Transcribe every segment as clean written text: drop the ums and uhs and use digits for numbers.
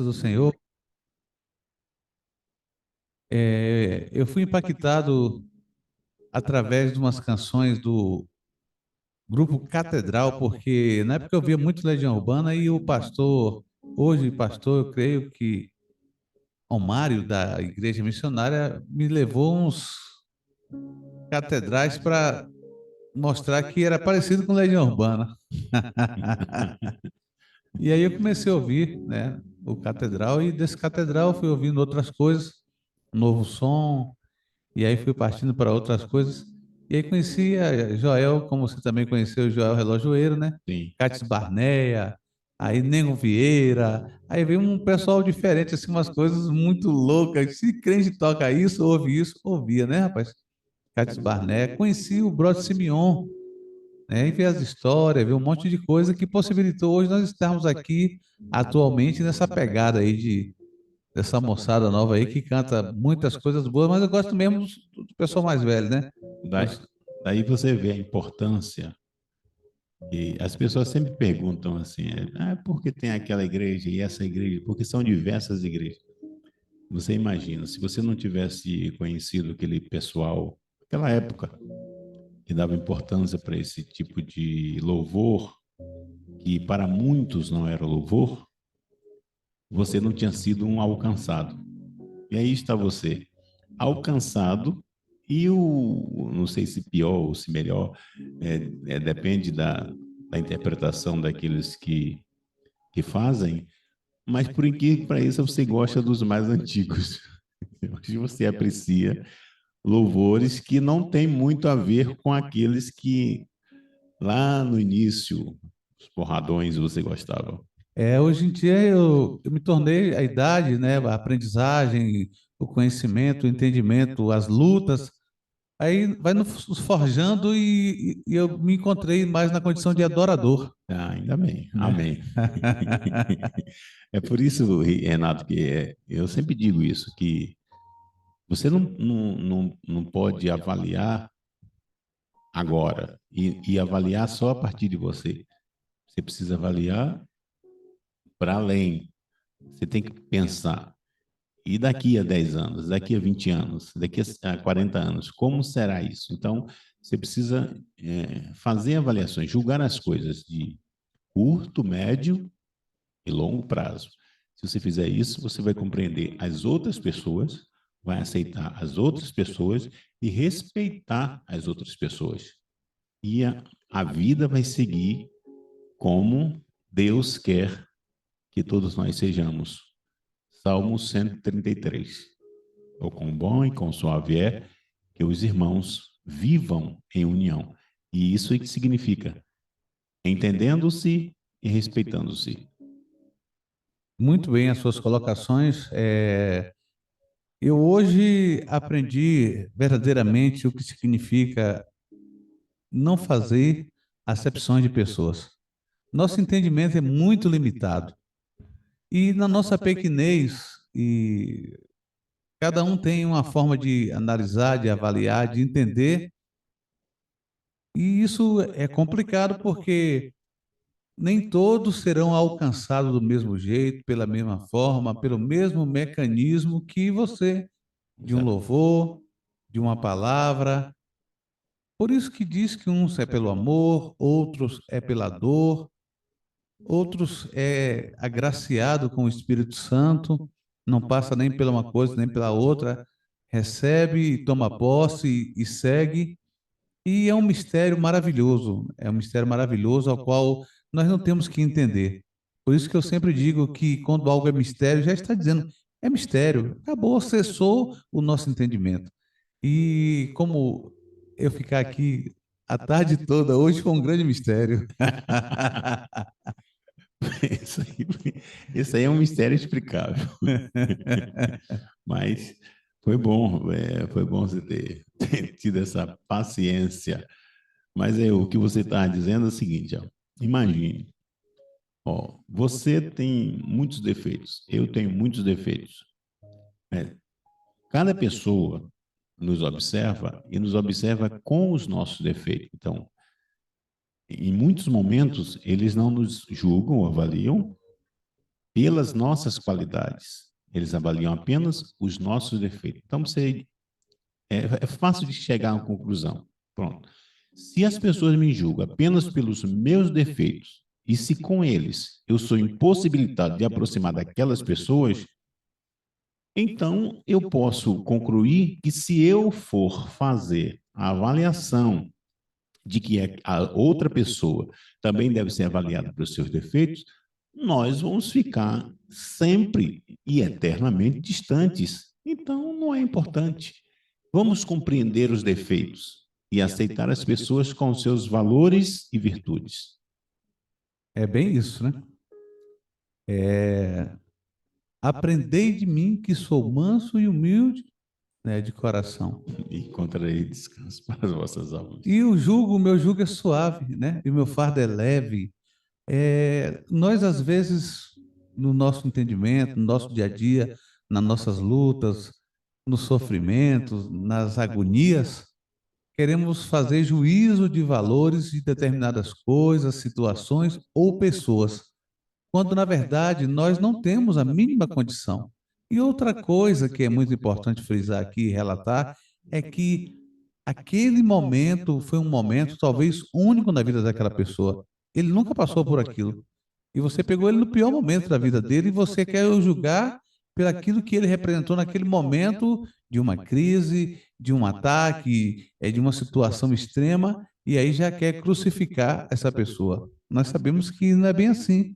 do Senhor, eu fui impactado através de umas canções do grupo Catedral, porque na época eu via muito Legião Urbana e o pastor, hoje pastor, eu creio que o Mário da Igreja Missionária me levou uns catedrais para mostrar que era parecido com Legião Urbana. E aí eu comecei a ouvir, né, o Catedral e desse Catedral eu fui ouvindo outras coisas, Novo Som. E aí fui partindo para outras coisas. E aí conheci a Joel, como você também conheceu o Joel Relojoeiro, né? Sim. Cátia Barneia, aí Nego Vieira. Aí veio um pessoal diferente, assim, umas coisas muito loucas. Se crente toca isso, ouvia, né, rapaz? Cátia Barneia. Conheci o Brother Simeon, né? E vi as histórias, vi um monte de coisa que possibilitou hoje nós estarmos aqui atualmente nessa pegada aí dessa moçada nova aí que canta muitas coisas boas, mas eu gosto mesmo do pessoal mais velho, né? Daí, daí você vê a importância. E as pessoas sempre perguntam assim, por que tem aquela igreja e essa igreja? Porque são diversas igrejas. Você imagina, se você não tivesse conhecido aquele pessoal, aquela época, que dava importância para esse tipo de louvor, que para muitos não era louvor, você não tinha sido um alcançado. E aí está você, alcançado, e não sei se pior ou se melhor, depende da interpretação daqueles que fazem, mas por incrível que pareça, você gosta dos mais antigos. Hoje você aprecia louvores que não têm muito a ver com aqueles que lá no início, os porradões, você gostava. Hoje em dia eu me tornei a idade, né? A aprendizagem, o conhecimento, o entendimento, as lutas. Aí vai nos forjando e eu me encontrei mais na condição de adorador, Ah, ainda bem, né? amém. É por isso, Renato, que eu sempre digo isso, que você não pode avaliar agora e avaliar só a partir de você. Você precisa avaliar para além. Você tem que pensar. E daqui a 10 anos, daqui a 20 anos, daqui a 40 anos, como será isso? Então, você precisa fazer avaliações, julgar as coisas de curto, médio e longo prazo. Se você fizer isso, você vai compreender as outras pessoas, vai aceitar as outras pessoas e respeitar as outras pessoas. E a vida vai seguir como Deus quer que todos nós sejamos. Salmo 133. O quão bom e quão suave é que os irmãos vivam em união. E isso é que significa entendendo-se e respeitando-se. Muito bem as suas colocações. Eu hoje aprendi verdadeiramente o que significa não fazer acepções de pessoas. Nosso entendimento é muito limitado. E na nossa pequenez, e cada um tem uma forma de analisar, de avaliar, de entender, e isso é complicado porque nem todos serão alcançados do mesmo jeito, pela mesma forma, pelo mesmo mecanismo que você, de um Exato. louvor, de uma palavra. Por isso que diz que uns é pelo amor, outros é pela dor, outros é agraciado com o Espírito Santo, não passa nem pela uma coisa nem pela outra, recebe, toma posse e segue. E é um mistério maravilhoso ao qual nós não temos que entender. Por isso que eu sempre digo que quando algo é mistério, já está dizendo, é mistério, acabou, cessou o nosso entendimento. E como eu ficar aqui a tarde toda, hoje foi um grande mistério. Isso aí, isso aí é um mistério explicável. Mas foi bom você ter tido essa paciência. Mas o que você está dizendo é o seguinte, ó, imagine, ó, você tem muitos defeitos, eu tenho muitos defeitos. Né? Cada pessoa nos observa e nos observa com os nossos defeitos. Então, em muitos momentos, eles não nos julgam, avaliam, pelas nossas qualidades. Eles avaliam apenas os nossos defeitos. Então, é fácil de chegar a uma conclusão. Pronto. Se as pessoas me julgam apenas pelos meus defeitos, e se com eles eu sou impossibilitado de aproximar daquelas pessoas, então eu posso concluir que se eu for fazer a avaliação de que a outra pessoa também deve ser avaliada pelos seus defeitos, nós vamos ficar sempre e eternamente distantes. Então, não é importante. Vamos compreender os defeitos e aceitar as pessoas com seus valores e virtudes. É bem isso, né? Aprendei de mim que sou manso e humilde, né, de coração. E encontrarei descanso para as vossas almas. E o meu jugo é suave, né? E o meu fardo é leve. Nós, às vezes, no nosso entendimento, no nosso dia a dia, nas nossas lutas, nos sofrimentos, nas agonias, queremos fazer juízo de valores de determinadas coisas, situações ou pessoas, quando, na verdade, nós não temos a mínima condição. E outra coisa que é muito importante frisar aqui e relatar é que aquele momento foi um momento talvez único na vida daquela pessoa. Ele nunca passou por aquilo. E você pegou ele no pior momento da vida dele e você quer o julgar pelo aquilo que ele representou naquele momento de uma crise, de um ataque, de uma situação extrema, e aí já quer crucificar essa pessoa. Nós sabemos que não é bem assim,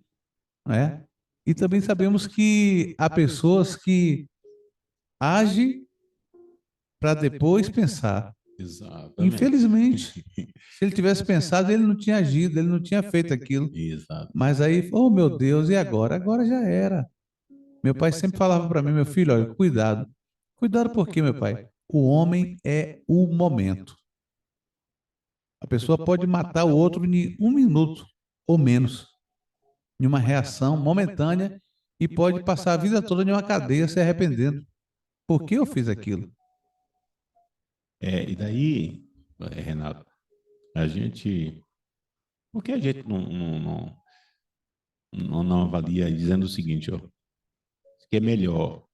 né? E também sabemos que há pessoas que agem para depois pensar. Exatamente. Infelizmente, se ele tivesse pensado, ele não tinha agido, ele não tinha feito aquilo. Exato. Mas aí, oh meu Deus, e agora? Agora já era. Meu pai sempre falava para mim, meu filho, olha, cuidado. Cuidado por quê, meu pai? O homem é o momento. A pessoa pode matar o outro em um minuto ou menos, em uma reação momentânea, e pode passar a vida toda em uma cadeia se arrependendo. Por que eu fiz aquilo? E daí, Renato, a gente. Por que a gente não avalia dizendo o seguinte, ó, que é melhor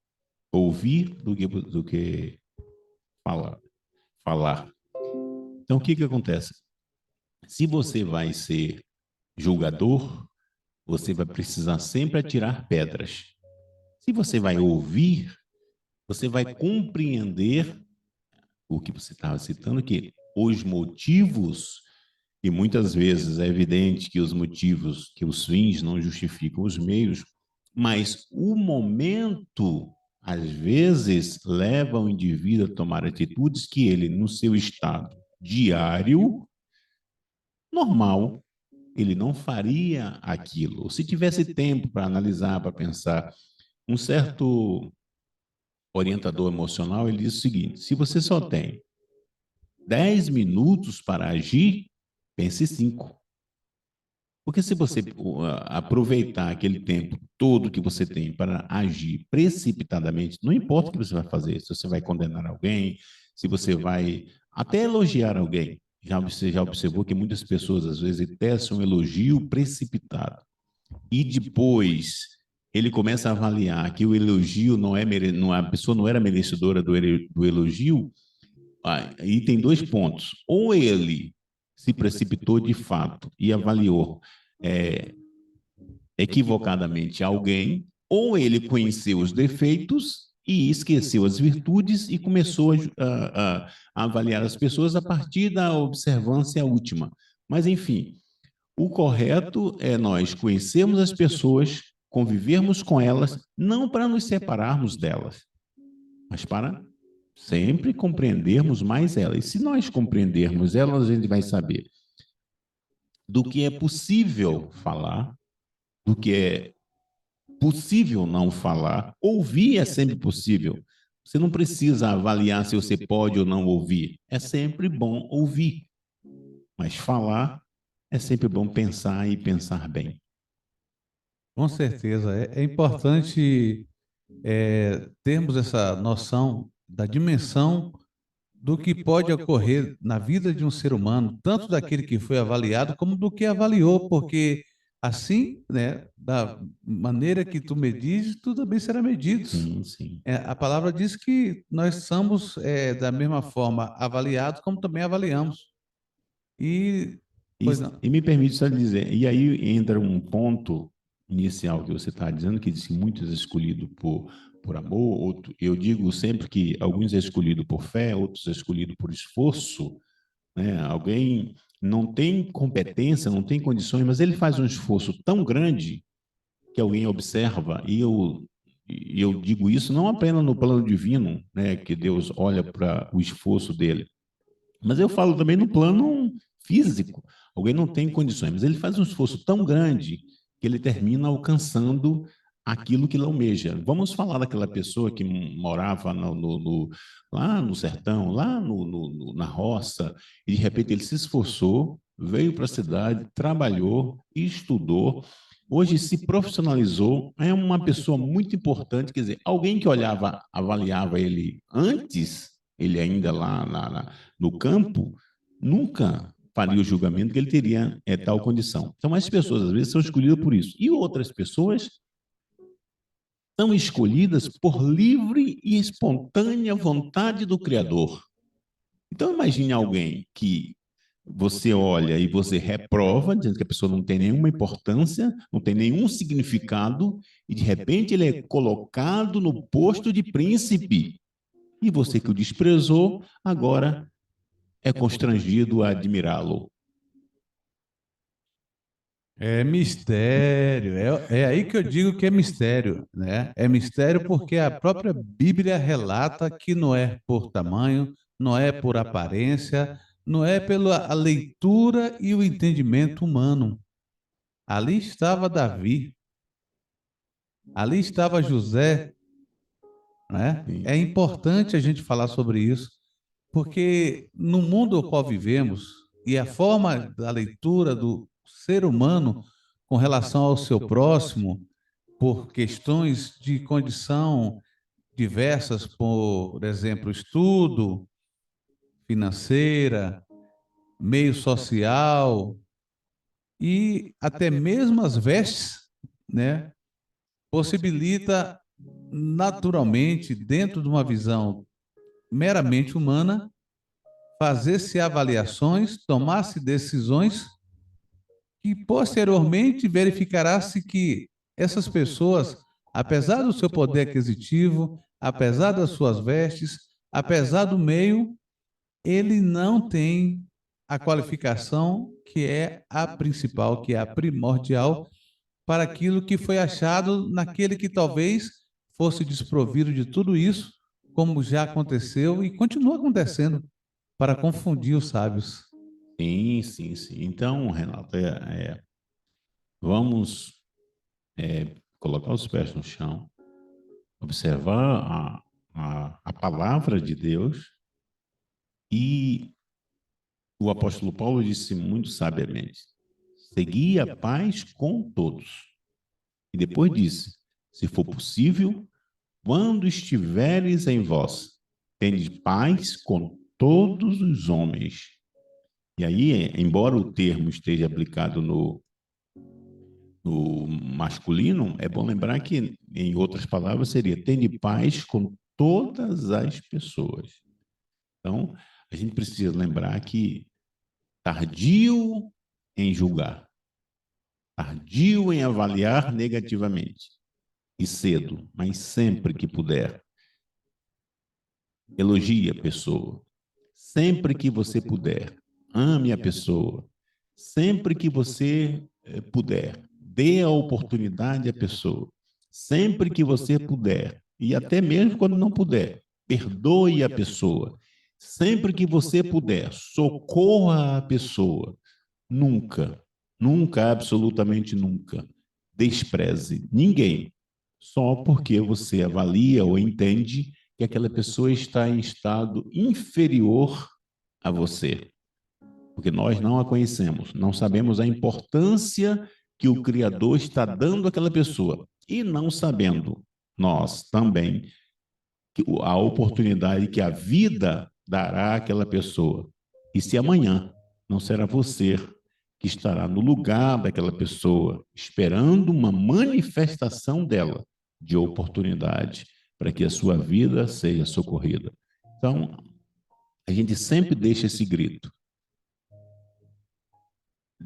ouvir do que falar, falar. Então, o que acontece? Se você vai ser julgador, você vai precisar sempre atirar pedras. Se você vai ouvir, você vai compreender o que você estava citando, que os motivos, e muitas vezes é evidente que os motivos, que os fins não justificam os meios, mas o momento, às vezes, leva o indivíduo a tomar atitudes que ele, no seu estado diário, normal, ele não faria aquilo. Ou se tivesse tempo para analisar, para pensar, um certo orientador emocional, ele diz o seguinte: se você só tem 10 minutos para agir, pense 5. Porque se você aproveitar aquele tempo todo que você tem para agir precipitadamente, não importa o que você vai fazer, se você vai condenar alguém, se você vai até elogiar alguém. Você já observou que muitas pessoas, às vezes, testam um elogio precipitado. E depois ele começa a avaliar que o elogio a pessoa não era merecedora do elogio. E tem 2 pontos. Ou ele se precipitou de fato e avaliou equivocadamente alguém, ou ele conheceu os defeitos e esqueceu as virtudes e começou a avaliar as pessoas a partir da observância última. Mas, enfim, o correto é nós conhecermos as pessoas, convivermos com elas, não para nos separarmos delas, mas para sempre compreendermos mais elas. E se nós compreendermos elas, a gente vai saber do que é possível falar, do que é possível não falar. Ouvir é sempre possível. Você não precisa avaliar se você pode ou não ouvir. É sempre bom ouvir. Mas falar é sempre bom pensar e pensar bem. Com certeza. É importante termos essa noção da dimensão do que pode ocorrer na vida de um ser humano, tanto daquele que foi avaliado como do que avaliou, porque assim, né, da maneira que tu medires, tu também será medido. Sim, sim. A palavra diz que nós somos, da mesma forma, avaliados como também avaliamos. E, E, pois não. e me permite só dizer, e aí entra um ponto inicial que você está dizendo, que diz que muitos é escolhido por amor, outro, eu digo sempre que alguns é escolhido por fé, outros é escolhido por esforço, né? Alguém não tem competência, não tem condições, mas ele faz um esforço tão grande que alguém observa, e eu digo isso não apenas no plano divino, né, que Deus olha para o esforço dele, mas eu falo também no plano físico. Alguém não tem condições, mas ele faz um esforço tão grande que ele termina alcançando aquilo que ele almeja. Vamos falar daquela pessoa que morava lá no sertão, lá na roça, e de repente ele se esforçou, veio para a cidade, trabalhou, estudou, hoje se profissionalizou, é uma pessoa muito importante, quer dizer, alguém que olhava, avaliava ele antes, ele ainda lá no campo, nunca faria o julgamento que ele teria tal condição. Então, as pessoas, às vezes, são escolhidas por isso. E outras pessoas são escolhidas por livre e espontânea vontade do Criador. Então, imagine alguém que você olha e você reprova, dizendo que a pessoa não tem nenhuma importância, não tem nenhum significado, e de repente ele é colocado no posto de príncipe. E você que o desprezou, agora é constrangido a admirá-lo. É mistério, é aí que eu digo que é mistério, né? É mistério porque a própria Bíblia relata que não é por tamanho, não é por aparência, não é pela a leitura e o entendimento humano. Ali estava Davi, ali estava José, né? Sim. É importante a gente falar sobre isso, porque no mundo ao qual vivemos e a forma da leitura do ser humano com relação ao seu próximo, por questões de condição diversas, por exemplo, estudo, financeira, meio social e até mesmo as vestes, né, possibilita naturalmente, dentro de uma visão meramente humana, fazer-se avaliações, tomar-se decisões e posteriormente verificará-se que essas pessoas, apesar do seu poder aquisitivo, apesar das suas vestes, apesar do meio, ele não tem a qualificação que é a principal, que é a primordial para aquilo que foi achado naquele que talvez fosse desprovido de tudo isso, como já aconteceu e continua acontecendo, para confundir os sábios. Sim, sim, sim. Então, Renato, vamos colocar os pés no chão, observar a palavra de Deus, e o apóstolo Paulo disse muito sabiamente: segui a paz com todos. E depois disse: se for possível, quando estiveres em vós, tende paz com todos os homens. E aí, embora o termo esteja aplicado no masculino, é bom lembrar que, em outras palavras, seria: tende paz com todas as pessoas. Então, a gente precisa lembrar que tardio em julgar, tardio em avaliar negativamente, e cedo, mas sempre que puder, elogie a pessoa. Sempre que você puder, ame a pessoa. Sempre que você puder, dê a oportunidade à pessoa. Sempre que você puder, e até mesmo quando não puder, perdoe a pessoa. Sempre que você puder, socorra a pessoa. Nunca, nunca, absolutamente nunca, despreze ninguém só porque você avalia ou entende que aquela pessoa está em estado inferior a você. Porque nós não a conhecemos, não sabemos a importância que o Criador está dando àquela pessoa. E não sabendo, nós também, a oportunidade que a vida dará àquela pessoa. E se amanhã não será você que estará no lugar daquela pessoa, esperando uma manifestação dela de oportunidade para que a sua vida seja socorrida. Então, a gente sempre deixa esse grito.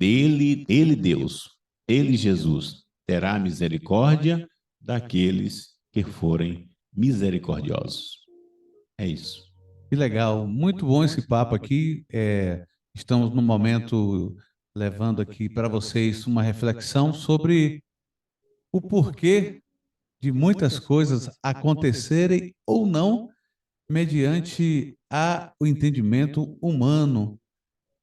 Ele Deus, ele Jesus, terá misericórdia daqueles que forem misericordiosos. É isso. Que legal, muito bom esse papo aqui. Estamos no momento levando aqui para vocês uma reflexão sobre o porquê de muitas coisas acontecerem ou não mediante o entendimento humano.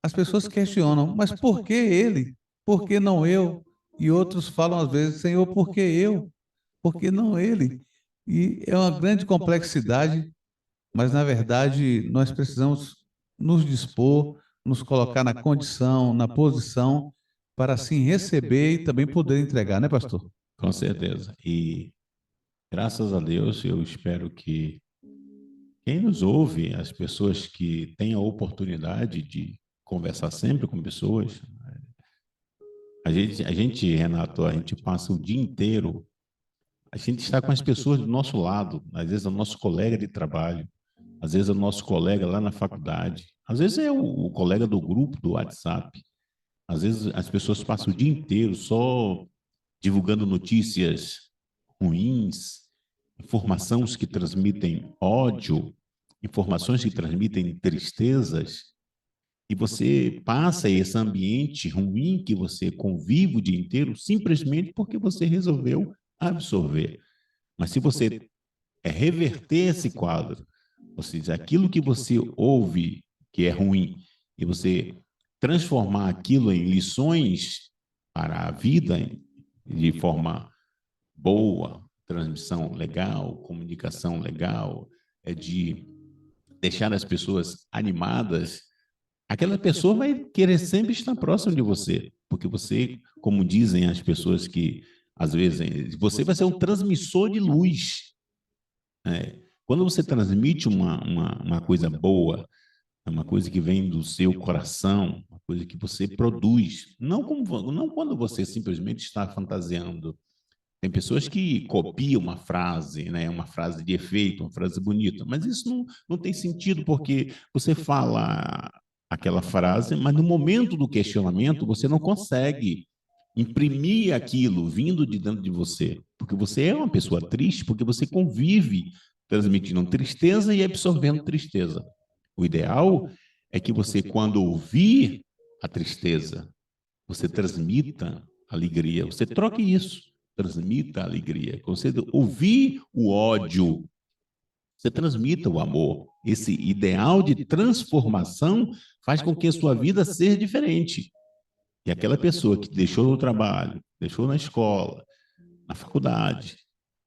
As pessoas questionam, mas por que ele? Por que não eu? E outros falam às vezes, Senhor, por que eu? Por que não ele? E é uma grande complexidade, mas na verdade nós precisamos nos dispor, nos colocar na condição, na posição, para assim receber e também poder entregar, né, pastor? Com certeza. E graças a Deus, eu espero que quem nos ouve, as pessoas que têm a oportunidade de conversar sempre com pessoas, Renato, a gente passa o dia inteiro, a gente está com as pessoas do nosso lado, às vezes é o nosso colega de trabalho, às vezes é o nosso colega lá na faculdade, às vezes é o colega do grupo do WhatsApp, às vezes as pessoas passam o dia inteiro só divulgando notícias ruins, informações que transmitem ódio, informações que transmitem tristezas, e você passa esse ambiente ruim que você convive o dia inteiro simplesmente porque você resolveu absorver. Mas se você reverter esse quadro, ou seja, aquilo que você ouve que é ruim, e você transformar aquilo em lições para a vida de forma boa, transmissão legal, comunicação legal, de deixar as pessoas animadas, aquela pessoa vai querer sempre estar próximo de você, porque você, como dizem as pessoas que, às vezes, você vai ser um transmissor de luz. Quando você transmite uma coisa boa, uma coisa que vem do seu coração, uma coisa que você produz, não quando você simplesmente está fantasiando. Tem pessoas que copiam uma frase, né, uma frase de efeito, uma frase bonita, mas isso não tem sentido, porque você fala aquela frase, mas no momento do questionamento você não consegue imprimir aquilo vindo de dentro de você, porque você é uma pessoa triste, porque você convive transmitindo tristeza e absorvendo tristeza. O ideal é que você, quando ouvir a tristeza, você transmita alegria, você troque isso, transmita alegria. Quando você ouvir o ódio, você transmita o amor. Esse ideal de transformação faz com que a sua vida seja diferente. E aquela pessoa que deixou no trabalho, deixou na escola, na faculdade,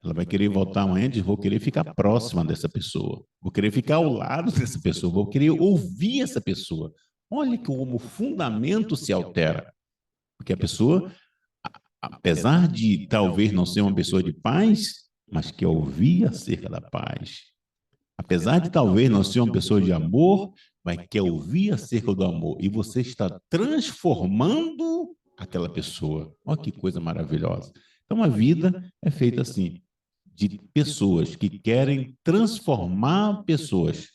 ela vai querer voltar amanhã e diz, vou querer ficar próxima dessa pessoa, vou querer ficar ao lado dessa pessoa, vou querer ouvir essa pessoa. Olha como o fundamento se altera. Porque a pessoa, apesar de talvez não ser uma pessoa de paz, mas quer ouvir acerca da paz. Apesar de talvez não ser uma pessoa de amor, mas quer ouvir acerca do amor. E você está transformando aquela pessoa. Olha que coisa maravilhosa. Então a vida é feita assim, de pessoas que querem transformar pessoas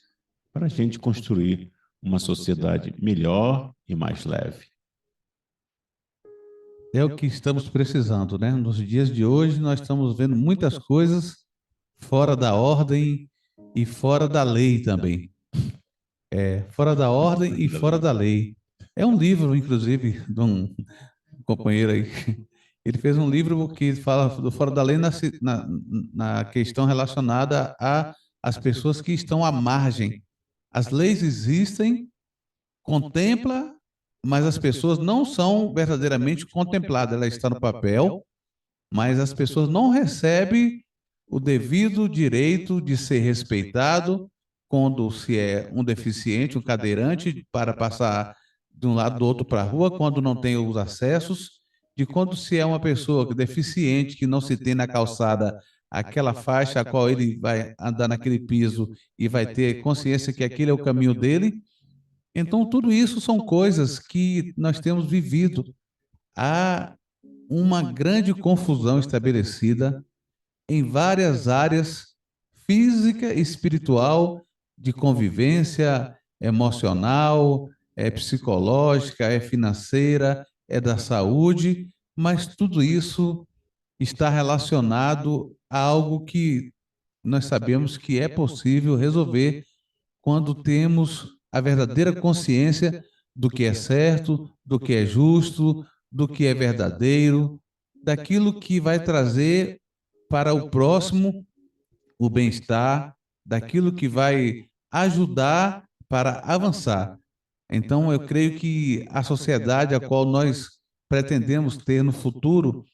para a gente construir uma sociedade melhor e mais leve. É o que estamos precisando, né? Nos dias de hoje, nós estamos vendo muitas coisas fora da ordem e fora da lei também. Fora da ordem e fora da lei. É um livro, inclusive, de um companheiro aí. Ele fez um livro que fala do fora da lei na questão relacionada às pessoas que estão à margem. As leis existem, contempla, mas as pessoas não são verdadeiramente contempladas. Ela está no papel, mas as pessoas não recebem o devido direito de ser respeitado quando se é um deficiente, um cadeirante, para passar de um lado do outro para a rua, quando não tem os acessos, de quando se é uma pessoa deficiente, que não se tem na calçada aquela faixa a qual ele vai andar naquele piso e vai ter consciência que aquele é o caminho dele, Então, tudo isso são coisas que nós temos vivido. Há uma grande confusão estabelecida em várias áreas, física, espiritual, de convivência emocional, psicológica, financeira, da saúde, mas tudo isso está relacionado a algo que nós sabemos que é possível resolver quando temos a verdadeira consciência do que é certo, do que é justo, do que é verdadeiro, daquilo que vai trazer para o próximo o bem-estar, daquilo que vai ajudar para avançar. Então, eu creio que a sociedade a qual nós pretendemos ter no futuro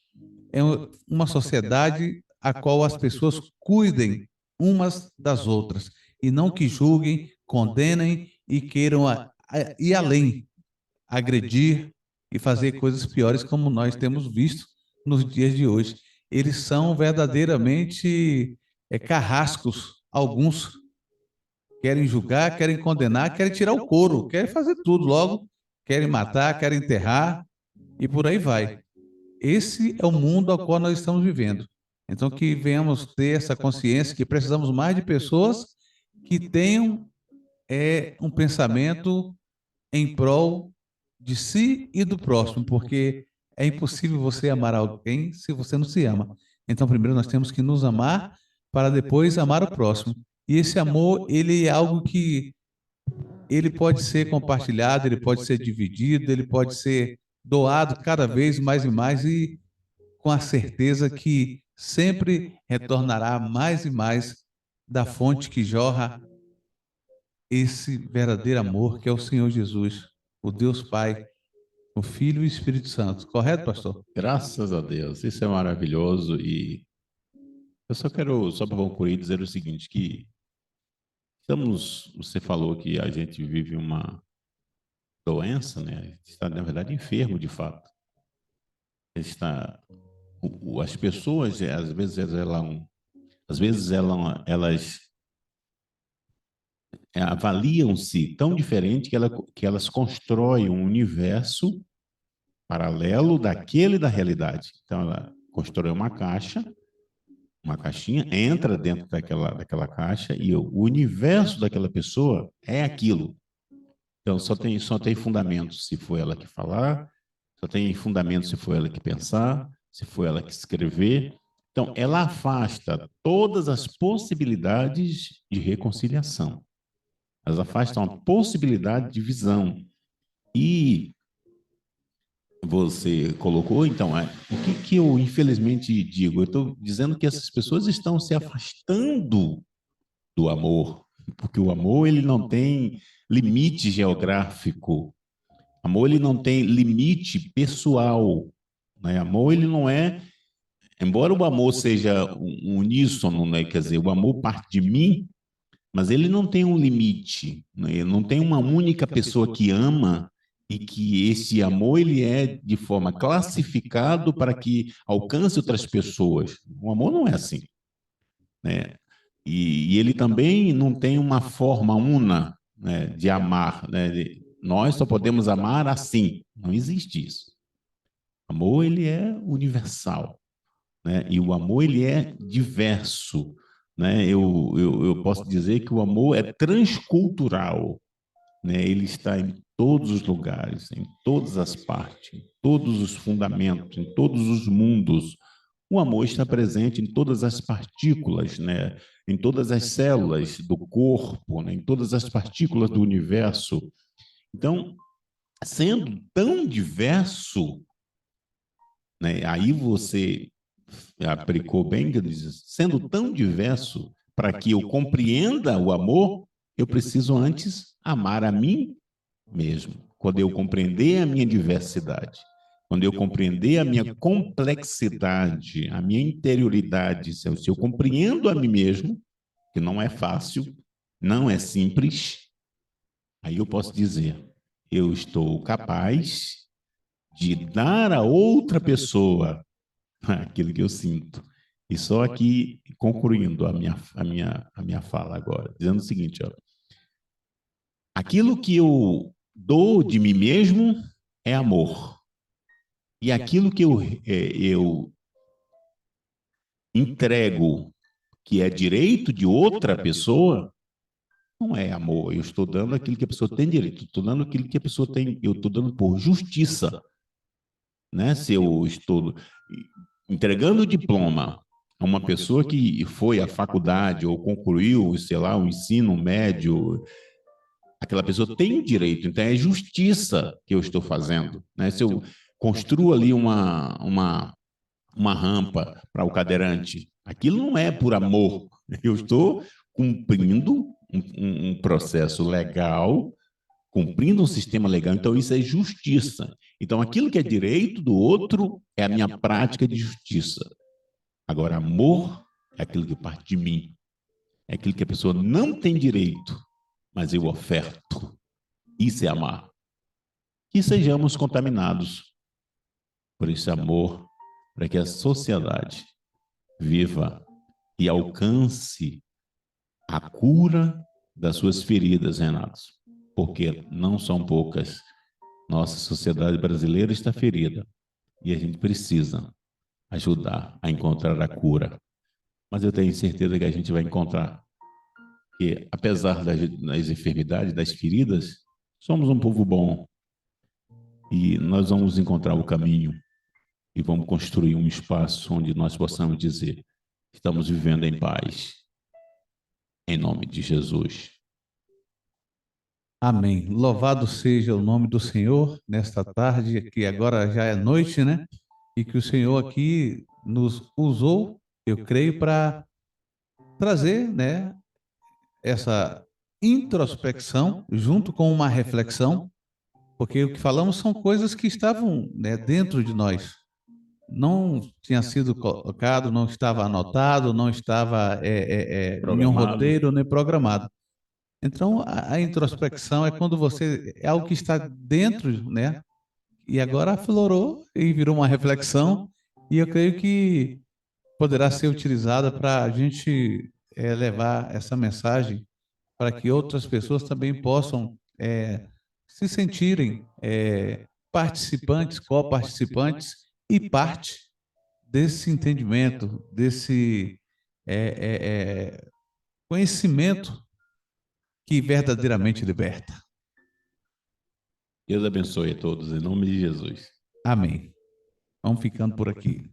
é uma sociedade a qual as pessoas cuidem umas das outras e não que julguem, condenem e queiram ir além, agredir e fazer coisas piores como nós temos visto nos dias de hoje. Eles são verdadeiramente carrascos. Alguns querem julgar, querem condenar, querem tirar o couro, querem fazer tudo logo, querem matar, querem enterrar e por aí vai. Esse é o mundo ao qual nós estamos vivendo. Então, que venhamos ter essa consciência que precisamos mais de pessoas que tenham um pensamento em prol de si e do próximo, porque é impossível você amar alguém se você não se ama. Então, primeiro nós temos que nos amar para depois amar o próximo. E esse amor, ele é algo que ele pode ser compartilhado, ele pode ser dividido, ele pode ser doado cada vez mais e mais e com a certeza que sempre retornará mais e mais da fonte que jorra esse verdadeiro amor que é o Senhor Jesus, o Deus Pai, o Filho e o Espírito Santo. Correto, pastor? Graças a Deus, isso é maravilhoso. E eu só quero, só para concluir, dizer o seguinte, que você falou que a gente vive uma doença, né? A gente está, na verdade, enfermo de fato. Está, as pessoas, às vezes elas avaliam-se tão diferente que elas constroem um universo paralelo daquele da realidade. Então, ela constrói uma caixinha, entra dentro daquela caixa e o universo daquela pessoa é aquilo. Então, só tem fundamento se foi ela que falar, só tem fundamento se foi ela que pensar, se foi ela que escrever. Então, ela afasta todas as possibilidades de reconciliação. Elas afastam a possibilidade de visão. E você colocou, então, o que eu infelizmente digo? Eu estou dizendo que essas pessoas estão se afastando do amor, porque o amor ele não tem limite geográfico, amor ele não tem limite pessoal, né? Amor ele não é, embora o amor seja uníssono, né? Quer dizer, o amor parte de mim, mas ele não tem um limite, né? Não tem uma única pessoa que ama e que esse amor ele é de forma classificado para que alcance outras pessoas. O amor não é assim, né? E ele também não tem uma forma una, né, de amar, né? Nós só podemos amar assim. Não existe isso. O amor ele é universal, né? E o amor ele é diverso, né? Eu posso dizer que o amor é transcultural, né? Ele está em todos os lugares, em todas as partes, em todos os fundamentos, em todos os mundos. O amor está presente em todas as partículas, né? Em todas as células do corpo, né? Em todas as partículas do universo. Então, sendo tão diverso, né? Aí você aplicou bem, que diz, sendo tão diverso, para que eu compreenda o amor, eu preciso antes amar a mim mesmo. Quando eu compreender a minha diversidade, quando eu compreender a minha complexidade, a minha interioridade, se eu compreendo a mim mesmo, que não é fácil, não é simples, aí eu posso dizer, eu estou capaz de dar a outra pessoa aquilo que eu sinto. E só aqui, concluindo a minha fala agora, dizendo o seguinte, ó, Aquilo que eu dou de mim mesmo é amor. E aquilo que eu entrego, que é direito de outra pessoa, não é amor. Eu estou dando aquilo que a pessoa tem direito. Estou dando aquilo que a pessoa tem. Eu estou dando por justiça, né? Se eu estou entregando o diploma a uma pessoa que foi à faculdade ou concluiu, sei lá, o ensino médio, aquela pessoa tem o direito. Então é justiça que eu estou fazendo, né? Se eu construo ali uma rampa para o cadeirante, aquilo não é por amor. Eu estou cumprindo um processo legal, cumprindo um sistema legal. Então, isso é justiça. Então, aquilo que é direito do outro é a minha prática de justiça. Agora, amor é aquilo que parte de mim. É aquilo que a pessoa não tem direito, mas eu oferto. Isso é amar. Que sejamos contaminados por esse amor, para que a sociedade viva e alcance a cura das suas feridas, Renato. Porque não são poucas. Nossa sociedade brasileira está ferida e a gente precisa ajudar a encontrar a cura. Mas eu tenho certeza que a gente vai encontrar. Que, apesar das enfermidades, das feridas, somos um povo bom e nós vamos encontrar o caminho e vamos construir um espaço onde nós possamos dizer: estamos vivendo em paz, em nome de Jesus. Amém. Louvado seja o nome do Senhor nesta tarde, que agora já é noite, né? E que o Senhor aqui nos usou, eu creio, para trazer, né, essa introspecção junto com uma reflexão, porque o que falamos são coisas que estavam, né, dentro de nós. Não tinha sido colocado, não estava anotado, não estava em um Programado. roteiro nem programado. Então, a introspecção é quando você é algo que está dentro, né? E agora aflorou e virou uma reflexão, e eu creio que poderá ser utilizada para a gente levar essa mensagem para que outras pessoas também possam se sentirem participantes, coparticipantes e parte desse entendimento, desse conhecimento que verdadeiramente liberta. Deus abençoe a todos, em nome de Jesus. Amém. Vamos ficando por aqui.